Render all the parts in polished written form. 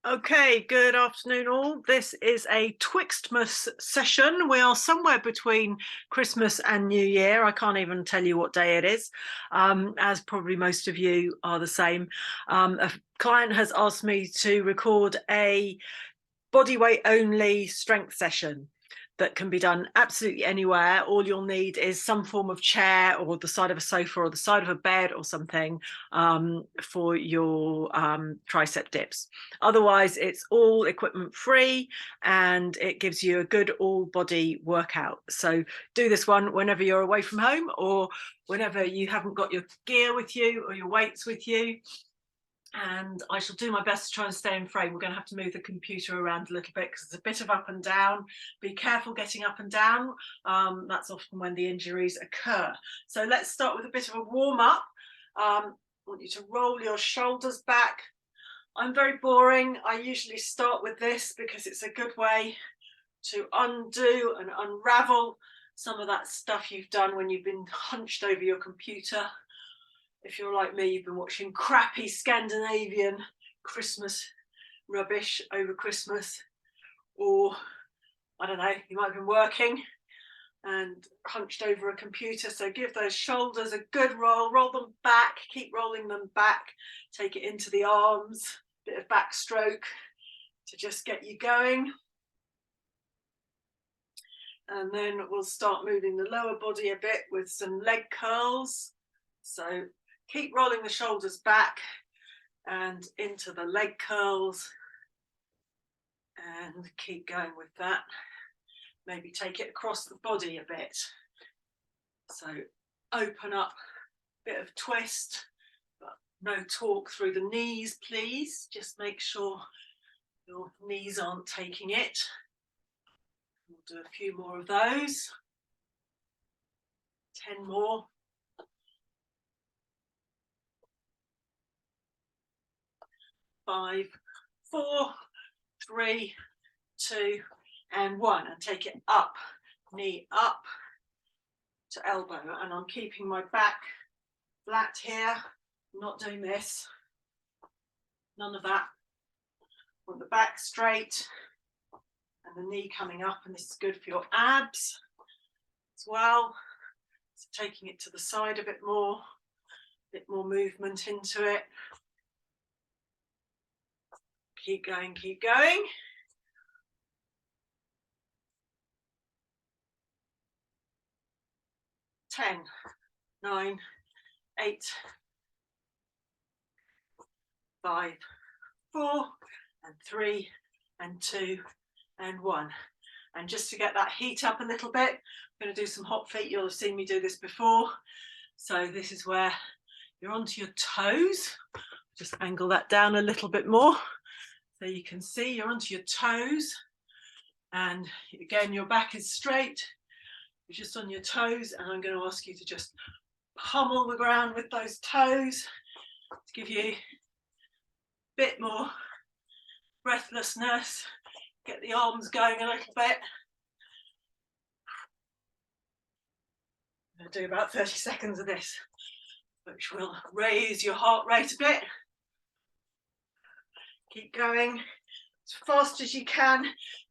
Okay, good afternoon all. This is a Twixtmas session. We are somewhere between Christmas and New Year. I can't even tell you what day it is, as probably most of you are the same. A client has asked me to record a body weight only strength session that can be done absolutely anywhere. All you'll need is some form of chair or the side of a sofa or the side of a bed or something for your tricep dips. Otherwise, it's all equipment free and it gives you a good all body workout. So do this one whenever you're away from home or whenever you haven't got your gear with you or your weights with you. And I shall do my best to try and stay in frame. We're going to have to move the computer around a little bit because it's a bit of up and down. Be careful getting up and down. That's often when the injuries occur. So let's start with a bit of a warm up. I want you to roll your shoulders back. I'm very boring. I usually start with this because it's a good way to undo and unravel some of that stuff you've done when you've been hunched over your computer. If you're like me, you've been watching crappy Scandinavian Christmas rubbish over Christmas, or I don't know, you might have been working and hunched over a computer. So give those shoulders a good roll them back, keep rolling them back, take it into the arms, bit of backstroke to just get you going. And then we'll start moving the lower body a bit with some leg curls. So keep rolling the shoulders back and into the leg curls and keep going with that. Maybe take it across the body a bit. So open up, bit of twist, but no torque through the knees, please. Just make sure your knees aren't taking it. We'll do a few more of those. 10 more. 5, 4, 3, 2, and 1. And take it up, knee up to elbow. And I'm keeping my back flat here. I'm not doing this. None of that. I want the back straight and the knee coming up. And this is good for your abs as well. So taking it to the side a bit more movement into it. Keep going, keep going. 10, 9, 8, 5, 4, and 3, and 2, and 1. And just to get that heat up a little bit, I'm going to do some hot feet. You'll have seen me do this before. So this is where you're onto your toes. Just angle that down a little bit more so you can see you're onto your toes. And again, your back is straight. You're just on your toes, and I'm going to ask you to just pummel the ground with those toes to give you a bit more breathlessness. Get the arms going a little bit. I'm going to do about 30 seconds of this, which will raise your heart rate a bit. Keep going as fast as you can.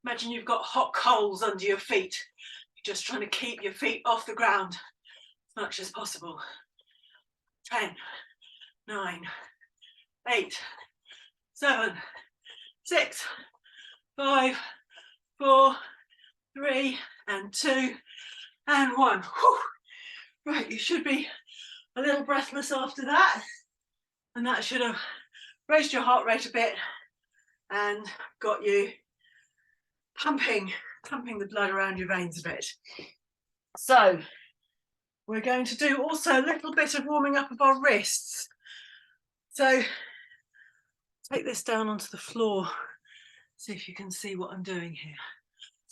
Imagine you've got hot coals under your feet. You're just trying to keep your feet off the ground as much as possible. 10, 9, 8, 7, 6, 5, 4, 3, and 2, and 1. Whew. Right, you should be a little breathless after that, and that should have raised your heart rate a bit and got you pumping the blood around your veins a bit. So we're going to do also a little bit of warming up of our wrists. So take this down onto the floor, see if you can see what I'm doing here.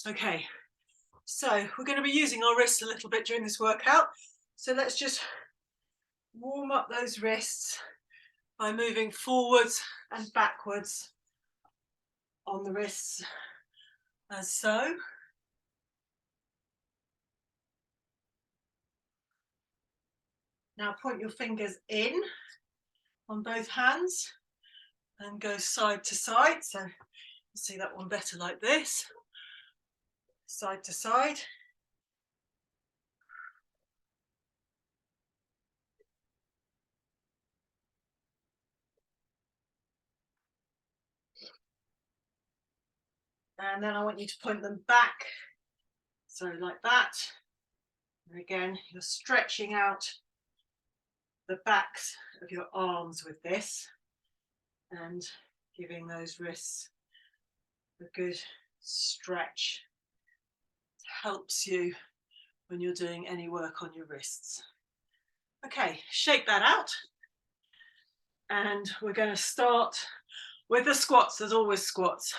Okay, so we're going to be using our wrists a little bit during this workout. So let's just warm up those wrists by moving forwards and backwards on the wrists, as so. Now point your fingers in on both hands, and go side to side. So you see that one better like this, side to side. And then I want you to point them back. So like that. And again, you're stretching out the backs of your arms with this and giving those wrists a good stretch. It helps you when you're doing any work on your wrists. Okay, shake that out. And we're going to start with the squats. There's always squats.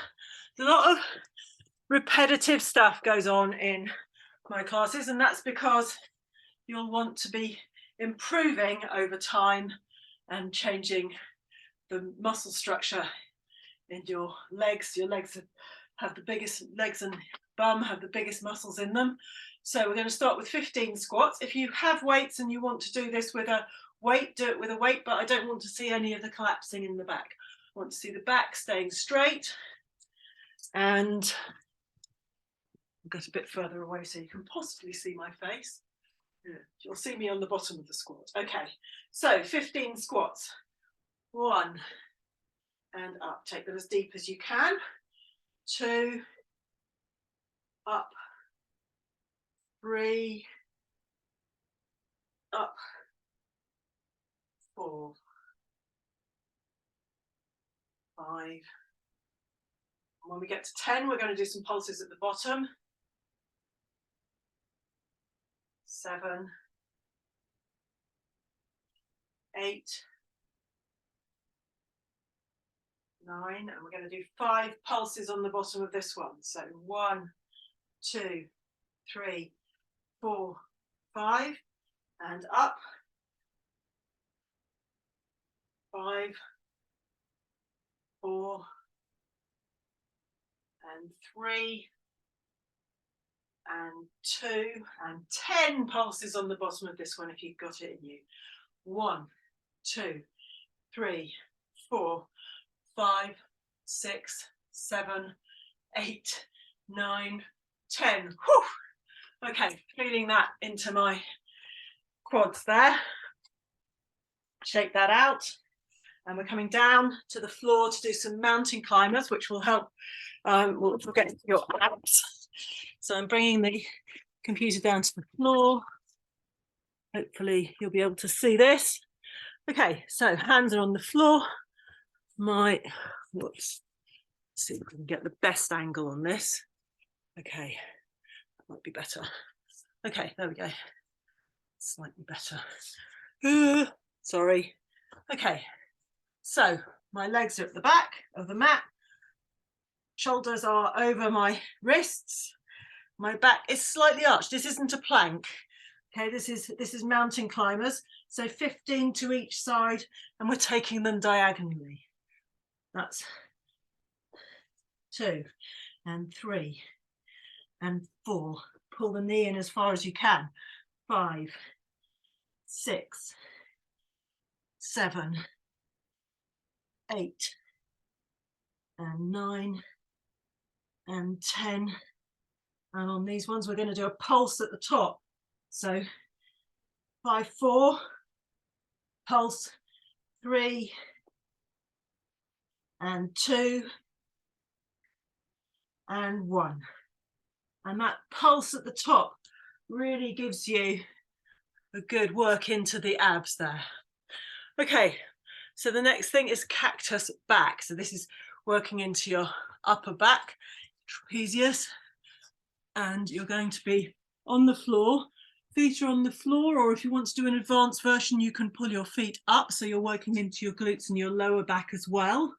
A lot of repetitive stuff goes on in my classes, and that's because you'll want to be improving over time and changing the muscle structure in your legs. Your legs have the biggest, legs and bum have the biggest muscles in them. So we're going to start with 15 squats. If you have weights and you want to do this with a weight, do it with a weight, but I don't want to see any of the collapsing in the back. I want to see the back staying straight. And I'll get a bit further away so you can possibly see my face. Yeah, you'll see me on the bottom of the squat. Okay, so 15 squats. 1 and up. Take them as deep as you can. 2, up. 3, up. 4, 5. When we get to 10, we're going to do some pulses at the bottom. 7, 8, 9, and we're going to do 5 pulses on the bottom of this one. So 1, 2, 3, 4, 5, and up. 5, 4, and 3, and 2, and 10 pulses on the bottom of this one if you've got it in you. 1, 2, 3, 4, 5, 6, 7, 8, 9, 10. Whew. Okay, feeling that into my quads there. Shake that out. And we're coming down to the floor to do some mountain climbers, which will help. We'll get into your abs. So I'm bringing the computer down to the floor. Hopefully you'll be able to see this. Okay, so hands are on the floor. Let's see if we can get the best angle on this. Okay, that might be better. Okay, there we go. Slightly better. Sorry. Okay, so my legs are at the back of the mat. Shoulders are over my wrists. My back is slightly arched. This isn't a plank. Okay, this is mountain climbers. So 15 to each side, and we're taking them diagonally. That's 2 and 3 and 4. Pull the knee in as far as you can. 5, 6, 7, 8, and 9, and 10. And on these ones, we're going to do a pulse at the top. So 5, 4, pulse 3, and 2, and 1. And that pulse at the top really gives you a good work into the abs there. Okay, so the next thing is cactus back. So this is working into your upper back, trapezius, and you're going to be on the floor. Feet are on the floor, or if you want to do an advanced version, you can pull your feet up, so you're working into your glutes and your lower back as well.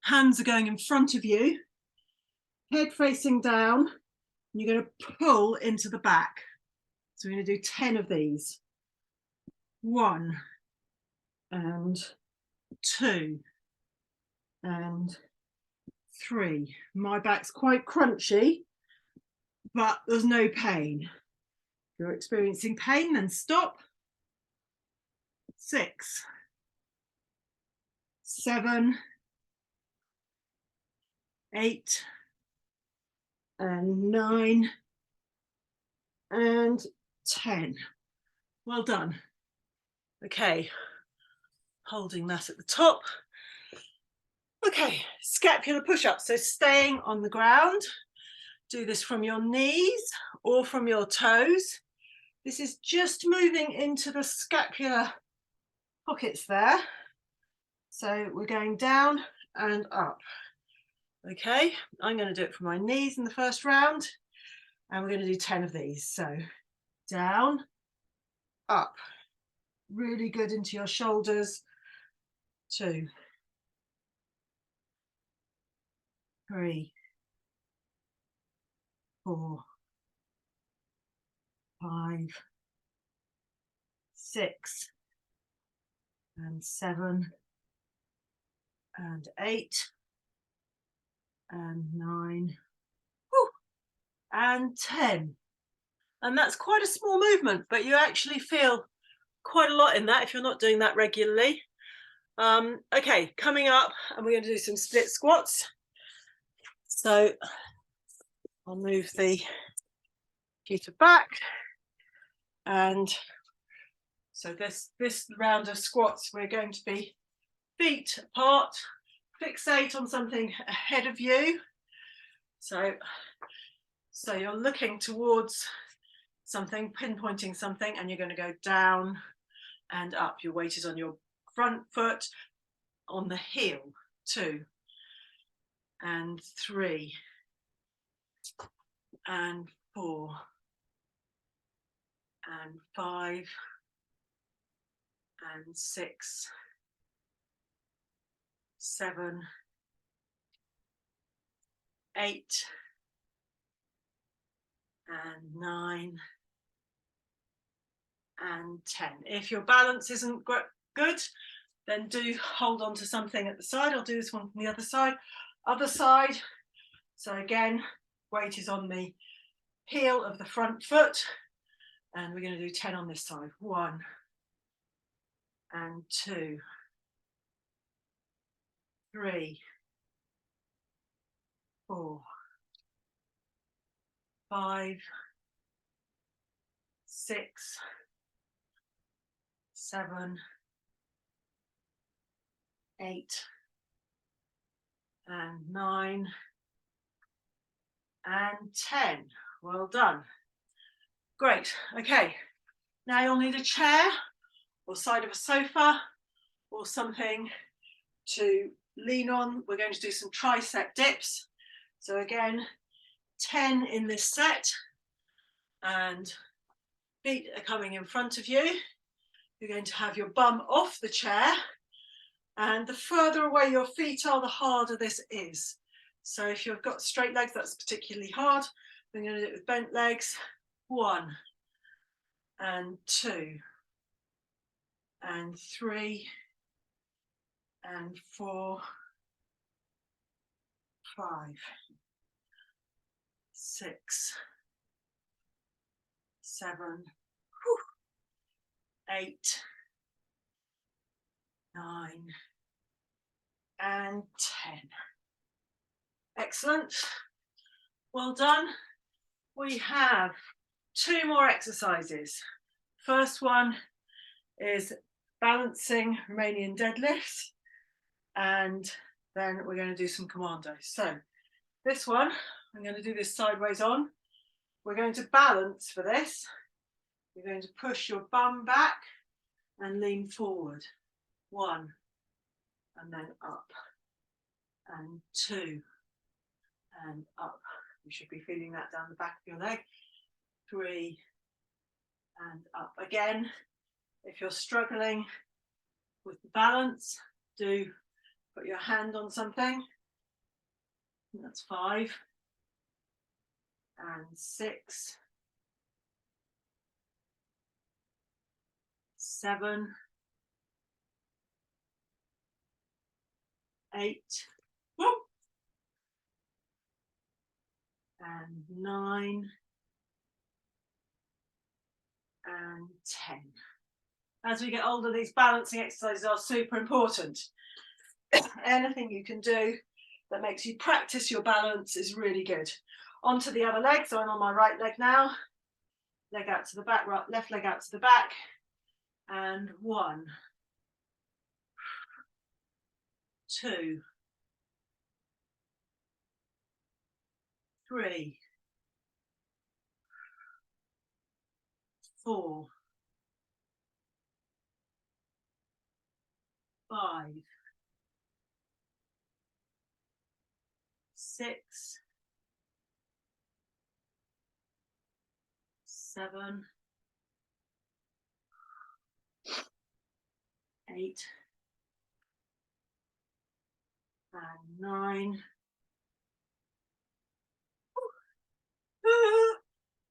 Hands are going in front of you, head facing down. You're going to pull into the back. So we're going to do 10 of these. 1, and 2, and 3. My back's quite crunchy, but there's no pain. If you're experiencing pain, then stop. 6, 7, 8 and 9 and 10. Well done. Okay, holding that at the top. Okay, scapular push-ups. So staying on the ground. Do this from your knees or from your toes. This is just moving into the scapular pockets there. So we're going down and up. Okay, I'm going to do it from my knees in the first round, and we're going to do 10 of these. So down, up, really good into your shoulders. 2, 3, 4, 5, 6, and 7, and 8, and 9, and 10. And that's quite a small movement, but you actually feel quite a lot in that if you're not doing that regularly. Okay, coming up, and we're going to do some split squats. So I'll move the computer back, and so this round of squats, we're going to be feet apart, fixate on something ahead of you. So you're looking towards something, pinpointing something, and you're going to go down and up. Your weight is on your front foot, on the heel. 2 and 3 and 4 and 5 and 6, 7, 8 and 9 and 10. If your balance isn't good, then do hold on to something at the side. I'll do this one from the other side. So again, weight is on the heel of the front foot, and we're going to do 10 on this side. 1 and 2, 3, 4, 5, 6, 7, 8 and 9 and 10. Well done. Great. Okay, now you'll need a chair or side of a sofa or something to lean on. We're going to do some tricep dips. So again, 10 in this set, and feet are coming in front of you. You're going to have your bum off the chair, and the further away your feet are, the harder this is. So if you've got straight legs, that's particularly hard. We're going to do it with bent legs. 1 and 2 and 3 and 4, 5, 6, 7, 8, 9 and 10. Excellent. Well done. We have 2 more exercises. First one is balancing Romanian deadlifts, and then we're going to do some commandos. So this one, I'm going to do this sideways on. We're going to balance for this. You're going to push your bum back and lean forward. 1 and then up, and 2 and up. You should be feeling that down the back of your leg. 3 and up. Again, if you're struggling with the balance, do put your hand on something. That's 5 and 6, 7, 8, and 9 and 10. As we get older, these balancing exercises are super important. Anything you can do that makes you practice your balance is really good. Onto the other leg, so I'm on my right leg now. Leg out to the back, right, left leg out to the back. And 1, 2, 3, 4, 5, 6, 7, 8, and 9,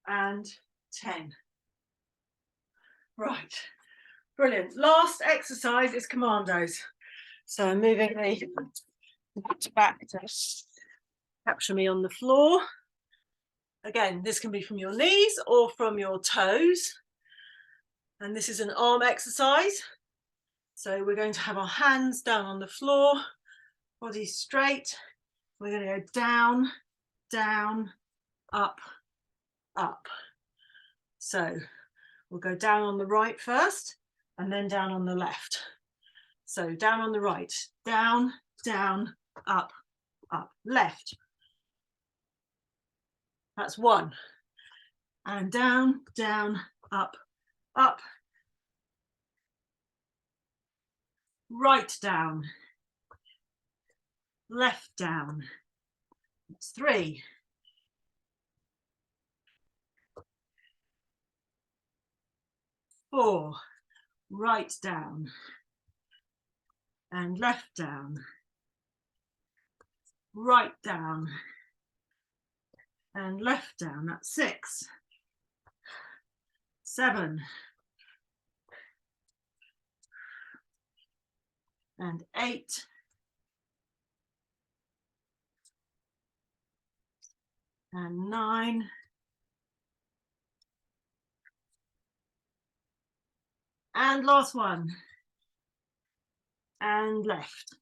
and 10. Right, brilliant. Last exercise is Commandos. So I'm moving the back to capture me on the floor. Again, this can be from your knees or from your toes. And this is an arm exercise. So we're going to have our hands down on the floor, body straight. We're going to go down, down, up, up. So we'll go down on the right first and then down on the left. So down on the right, down, down, up, up, left. That's 1. And down, down, up, up. Right down, left down. That's 3. 4, right down and left down, right down and left down. That's 6, 7, and 8, and 9, and last one, and left.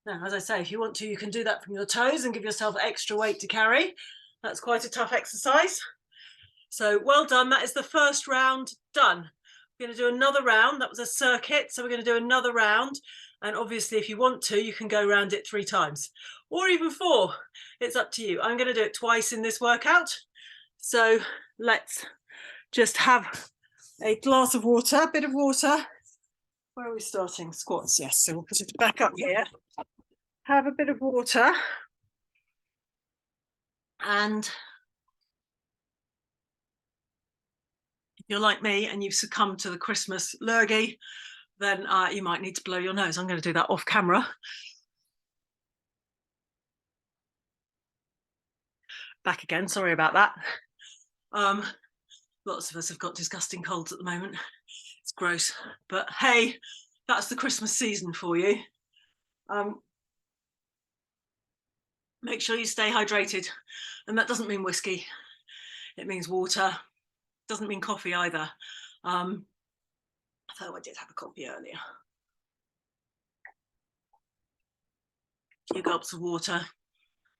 Now, as I say, if you want to, you can do that from your toes and give yourself extra weight to carry. That's quite a tough exercise. So well done. That is the first round done. We're going to do another round. That was a circuit, so we're going to do another round. And obviously, if you want to, you can go around it 3 times or even 4. It's up to you. I'm going to do it twice in this workout. So let's just have a glass of water, a bit of water. Where are we starting? Squats, yes. So we'll put it back up here. Have a bit of water. And if you're like me and you've succumbed to the Christmas lurgy, then you might need to blow your nose. I'm going to do that off camera. Back again, sorry about that. Lots of us have got disgusting colds at the moment. It's gross, but hey, that's the Christmas season for you. Make sure you stay hydrated, and that doesn't mean whiskey. It means water. Doesn't mean coffee either. Although I did have a coffee earlier. A few gulps of water.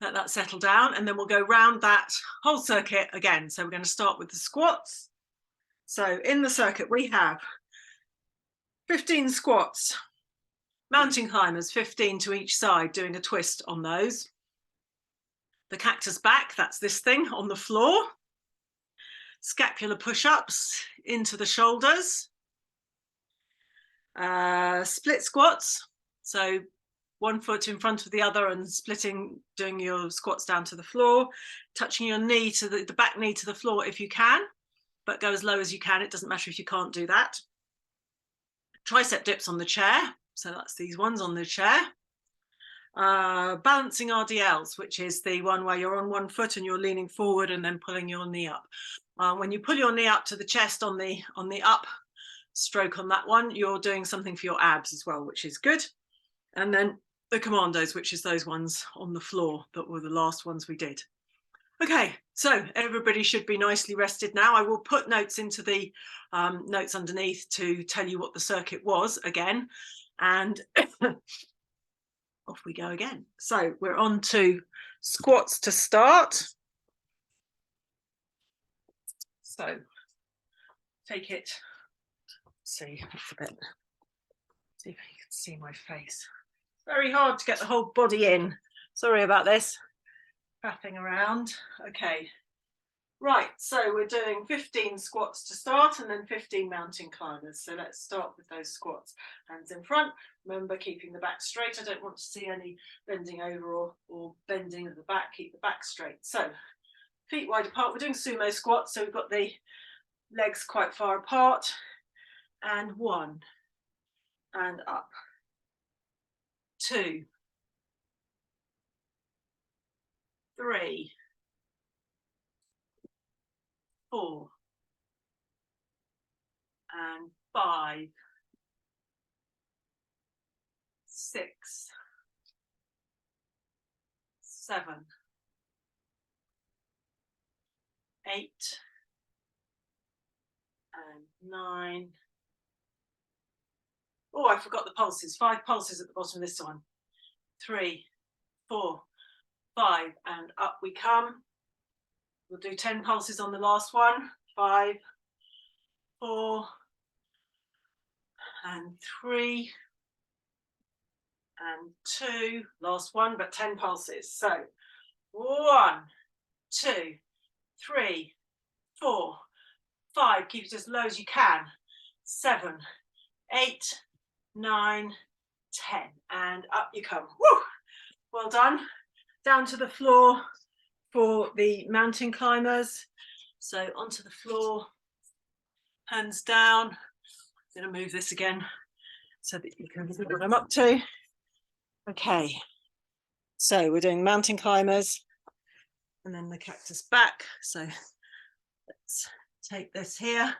Let that settle down, and then we'll go round that whole circuit again. So we're going to start with the squats. So in the circuit we have 15 squats, mountain climbers, 15 to each side, doing a twist on those. The cactus back, that's this thing on the floor. Scapular push-ups into the shoulders. Split squats, so 1 foot in front of the other and splitting, doing your squats down to the floor, touching your knee to the back knee to the floor if you can, but go as low as you can. It doesn't matter if you can't do that. Tricep dips on the chair, so that's these ones on the chair. Balancing RDLs, which is the one where you're on 1 foot and you're leaning forward and then pulling your knee up. When you pull your knee up to the chest on the up stroke on that one, you're doing something for your abs as well, which is good. And then the Commandos, which is those ones on the floor that were the last ones we did. Okay, so everybody should be nicely rested now. I will put notes into the notes underneath to tell you what the circuit was again. And off we go again. So we're on to squats to start. So take it, see, that's a bit, see if you can see my face. Very hard to get the whole body in. Sorry about this, faffing around. Okay, right, so we're doing 15 squats to start and then 15 mountain climbers. So let's start with those squats. Hands in front, remember keeping the back straight. I don't want to see any bending over or bending of the back, keep the back straight. So feet wide apart, we're doing sumo squats, so we've got the legs quite far apart, and 1, and up, 2, 3, 4, and 5, 6, 7, 8, and 9. Oh, I forgot the pulses. 5 pulses at the bottom of this one. 3, 4, 5, and up we come. We'll do 10 pulses on the last one. 5, 4, and 3, and 2. Last one, but 10 pulses. So 1, 2, 3, 4, 5. Keep it as low as you can. 7, 8, 9, 10, and up you come. Woo! Well done. Down to the floor for the mountain climbers. So onto the floor, hands down. I'm going to move this again so that you can see what I'm up to. Okay, so we're doing mountain climbers and then the cactus back. So let's take this here. Here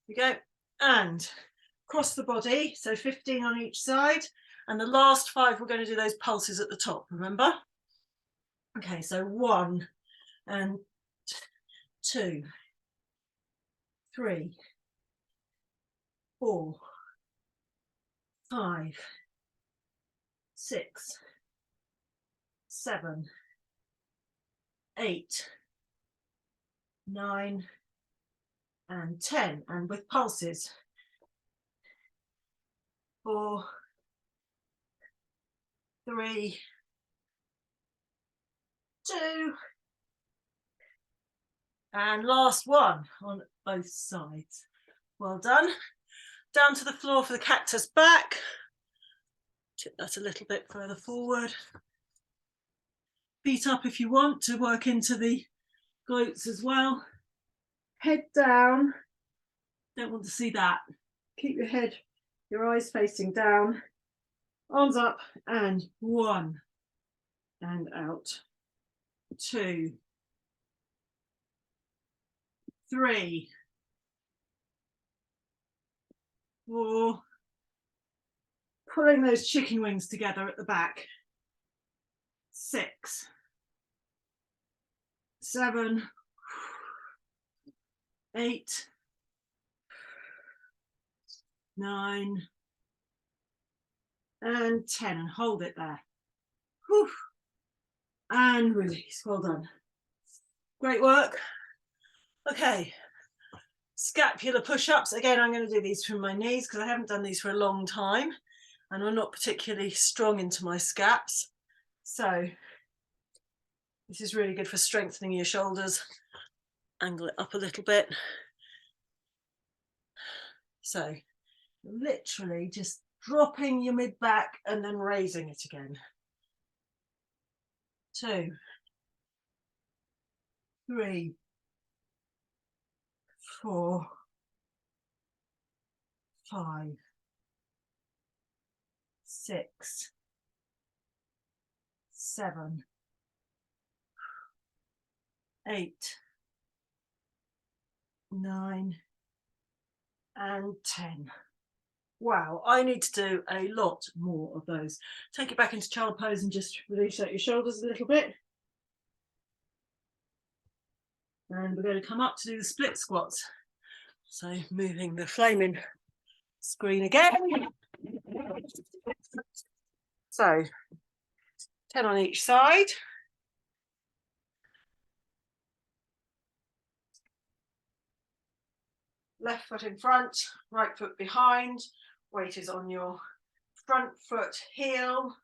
we go, and cross the body, so 15 on each side, and the last 5 we're going to do those pulses at the top, remember? Okay, so 1, and 2, 3, 4, 5, 6, 7, 8, 9, and 10, and with pulses. 4, 3, 2, and last one on both sides. Well done. Down to the floor for the cactus back. Tip that a little bit further forward. Feet up if you want to work into the glutes as well. Head down. Don't want to see that. Keep your head, your eyes facing down. Arms up, and 1, and out. 2, 3, 4. Pulling those chicken wings together at the back. 6, 7, 8, 9, and 10, and hold it there. Whew. And release. Well done. Great work. Okay, scapular push-ups. Again, I'm going to do these from my knees because I haven't done these for a long time and I'm not particularly strong into my scaps. So this is really good for strengthening your shoulders. Angle it up a little bit. So literally just dropping your mid back and then raising it again. 2, 3, 4, 5, 6, 7, 8, 9, and 10. Wow, I need to do a lot more of those. Take it back into child pose and just release out your shoulders a little bit. And we're going to come up to do the split squats. So moving the flaming screen again. So 10 on each side. Left foot in front, right foot behind. Weight is on your front foot heel,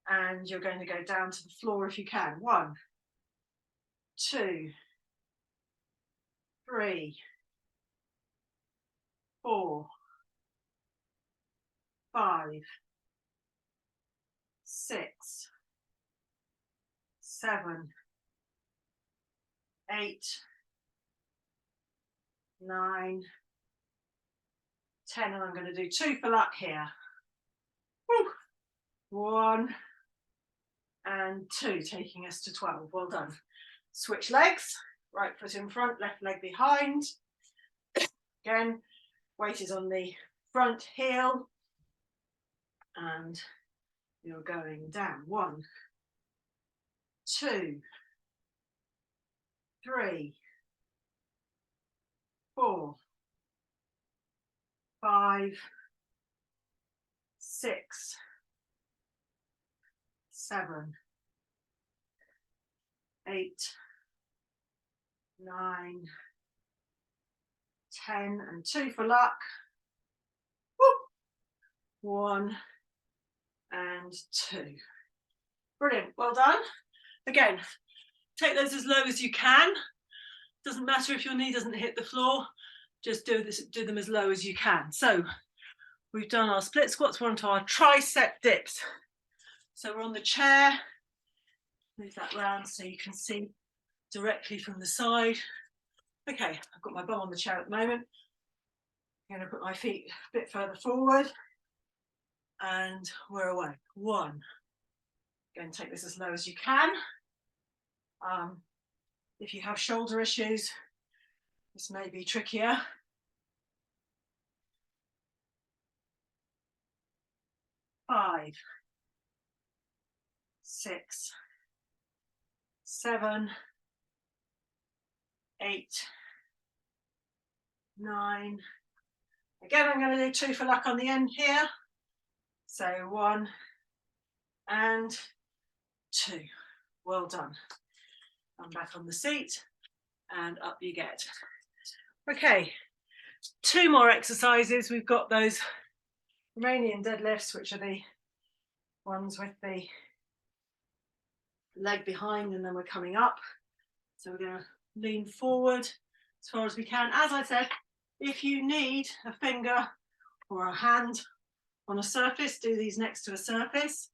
and you're going to go down to the floor if you can. 1, 2, 3, 4, 5, 6, 7, 8, 9, 10, and I'm going to do 2 for luck here. Woo. 1 and 2, taking us to 12. Well done. Switch legs, right foot in front, left leg behind. Again, weight is on the front heel, and you're going down. 1, 2, 3, 4, 5, 6, 7, 8, 9, 10, and 2 for luck. Woo. 1 and 2. Brilliant, well done. Again, take those as low as you can. Doesn't matter if your knee doesn't hit the floor, just do them as low as you can. So we've done our split squats, we're onto our tricep dips. So we're on the chair, move that round so you can see directly from the side. Okay, I've got my bum on the chair at the moment. I'm going to put my feet a bit further forward, and we're away. 1. Go and take this as low as you can. If you have shoulder issues, this may be trickier. 5, 6, 7, 8, 9. Again, I'm going to do 2 for luck on the end here. So 1 and 2. Well done. I'm back on the seat, and up you get. Okay, 2 more exercises. We've got those Romanian deadlifts, which are the ones with the leg behind, and then we're coming up. So we're going to lean forward as far as we can. As I said, if you need a finger or a hand on a surface, do these next to a surface.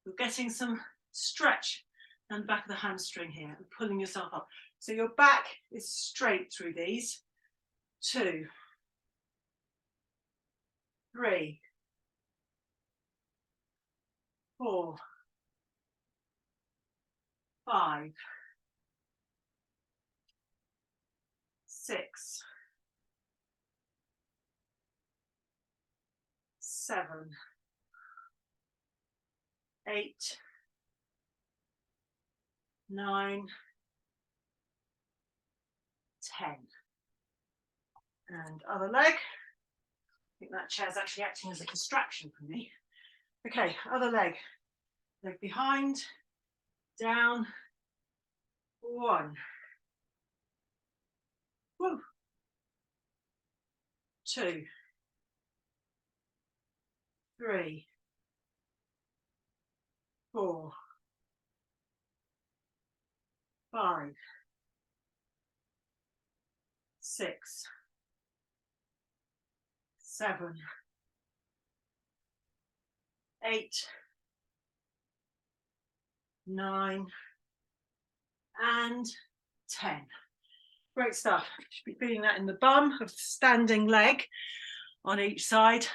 You're getting some stretch down the back of the hamstring here and pulling yourself up. So your back is straight through these. 2, 3, 4, 5, 6, 7, 8, 9, 10. And other leg. I think that chair's actually acting as a distraction for me. Okay, other leg. Leg behind, down. 1. Woo. 2, 3, 4, 5, 6, 7, 8, 9, and 10. Great stuff. You should be feeling that in the bum of the standing leg on each side.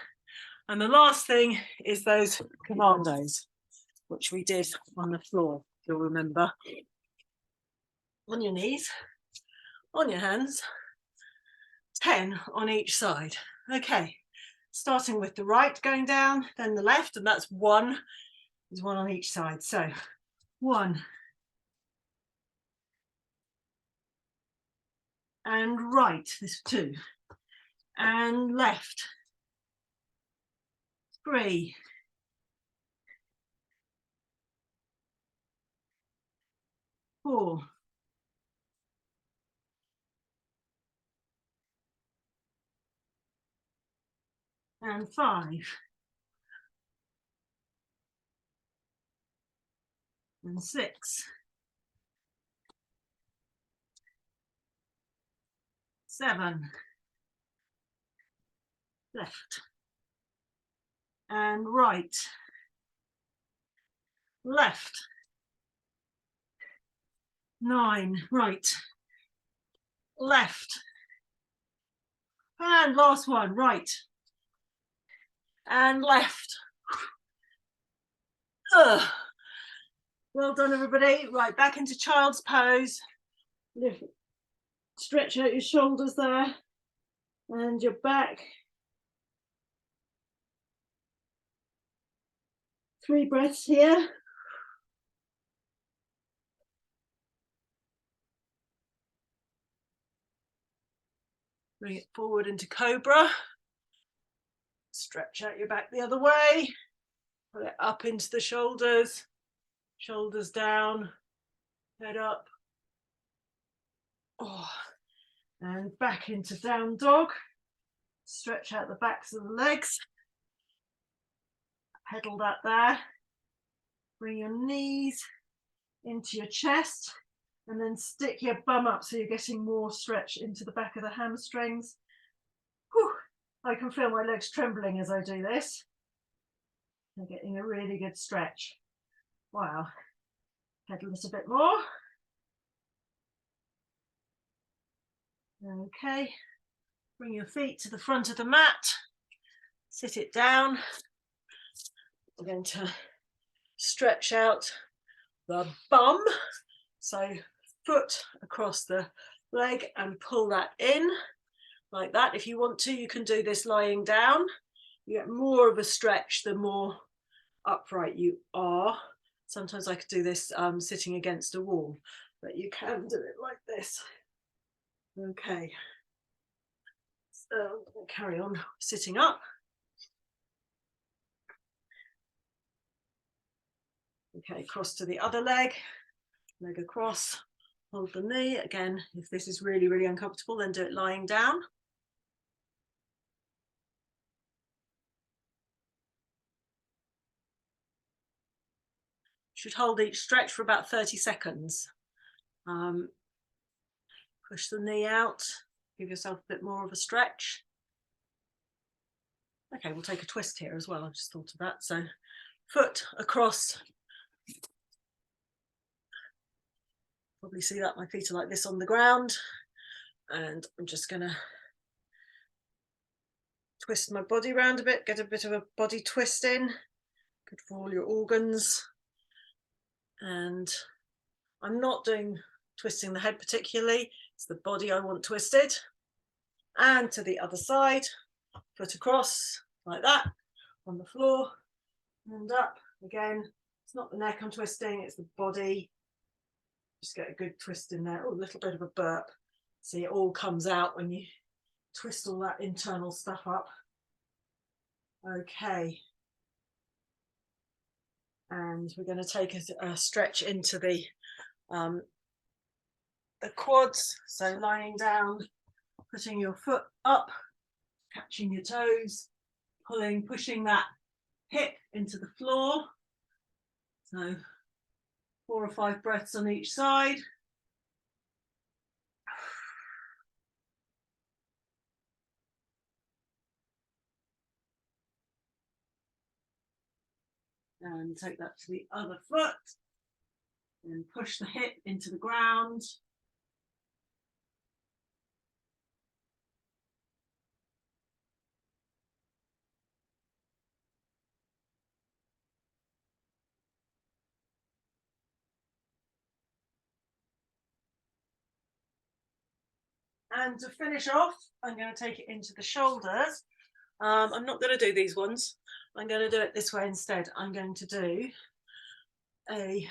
And the last thing is those Commandos, which we did on the floor, if you'll remember. On your knees, on your hands, 10 on each side. Okay, starting with the right going down, then the left, and that's 1. There's 1 on each side. So 1. And right, this 2. And left. 3. 4, and 5, and 6, 7, left and right, left, 9, right, left, and last one, right and left. Ugh. Well done, everybody. Right, back into child's pose. Lift, stretch out your shoulders there and your back. 3 breaths here. Bring it forward into cobra. Stretch out your back the other way. Put it up into the shoulders. Shoulders down. Head up. Oh. And back into down dog. Stretch out the backs of the legs. Pedal that there. Bring your knees into your chest. And then stick your bum up so you're getting more stretch into the back of the hamstrings. Whew. I can feel my legs trembling as I do this. I'm getting a really good stretch. Wow. Pedal it a bit more. Okay. Bring your feet to the front of the mat. Sit it down. We're going to stretch out the bum. So foot across the leg and pull that in like that. If you want to, you can do this lying down. You get more of a stretch the more upright you are. Sometimes I could do this sitting against a wall, but you can do it like this. Okay, so we'll carry on sitting up. Okay, cross to the other leg, leg across, hold the knee. Again, if this is really, really uncomfortable, then do it lying down. Should hold each stretch for about 30 seconds. Push the knee out, give yourself a bit more of a stretch. Okay, we'll take a twist here as well. I just thought of that. So foot across. Probably see that my feet are like this on the ground. And I'm just going to twist my body around a bit, get a bit of a body twist in. Good for all your organs. And I'm not doing twisting the head particularly. It's the body I want twisted. And to the other side, foot across like that on the floor and up again. It's not the neck I'm twisting, it's the body. Just get a good twist in there. Oh, a little bit of a burp. See, it all comes out when you twist all that internal stuff up. Okay. And we're going to take a stretch into the quads. So lying down, putting your foot up, catching your toes, pulling, pushing that hip into the floor. So 4 or 5 breaths on each side. And take that to the other foot. And push the hip into the ground. And to finish off, I'm going to take it into the shoulders. I'm not going to do these ones. I'm going to do it this way instead. I'm going to do a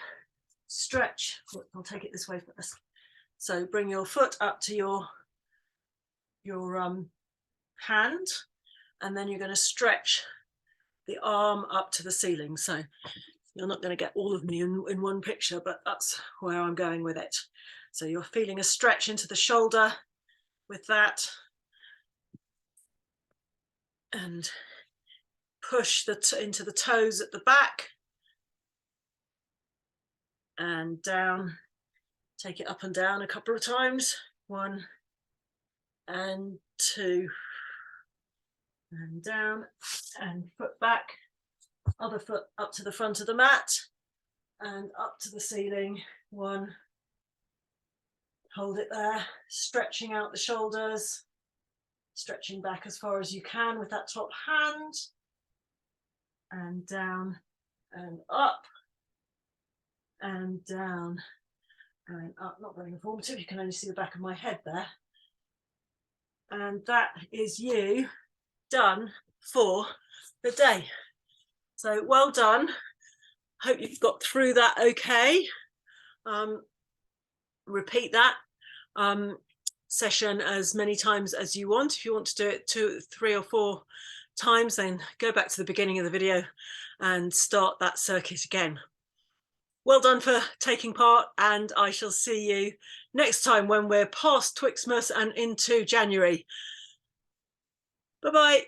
stretch. I'll take it this way first. So bring your foot up to your hand, and then you're going to stretch the arm up to the ceiling. So You're not going to get all of me in one picture, but that's where I'm going with it. So you're feeling a stretch into the shoulder with that. And push into the toes at the back. And down. Take it up and down a couple of times. 1 and 2. And down. And foot back. Other foot up to the front of the mat. And up to the ceiling. 1. Hold it there. Stretching out the shoulders. Stretching back as far as you can with that top hand. And down. And up. And down. And up. Not very informative. You can only see the back of my head there. And that is you done for the day. So well done. Hope you've got through that okay. Repeat that session as many times as you want. If you want to do it 2, 3 or 4 times, then go back to the beginning of the video and start that circuit again. Well done for taking part, and I shall see you next time when we're past Twixtmas and into January. Bye-bye.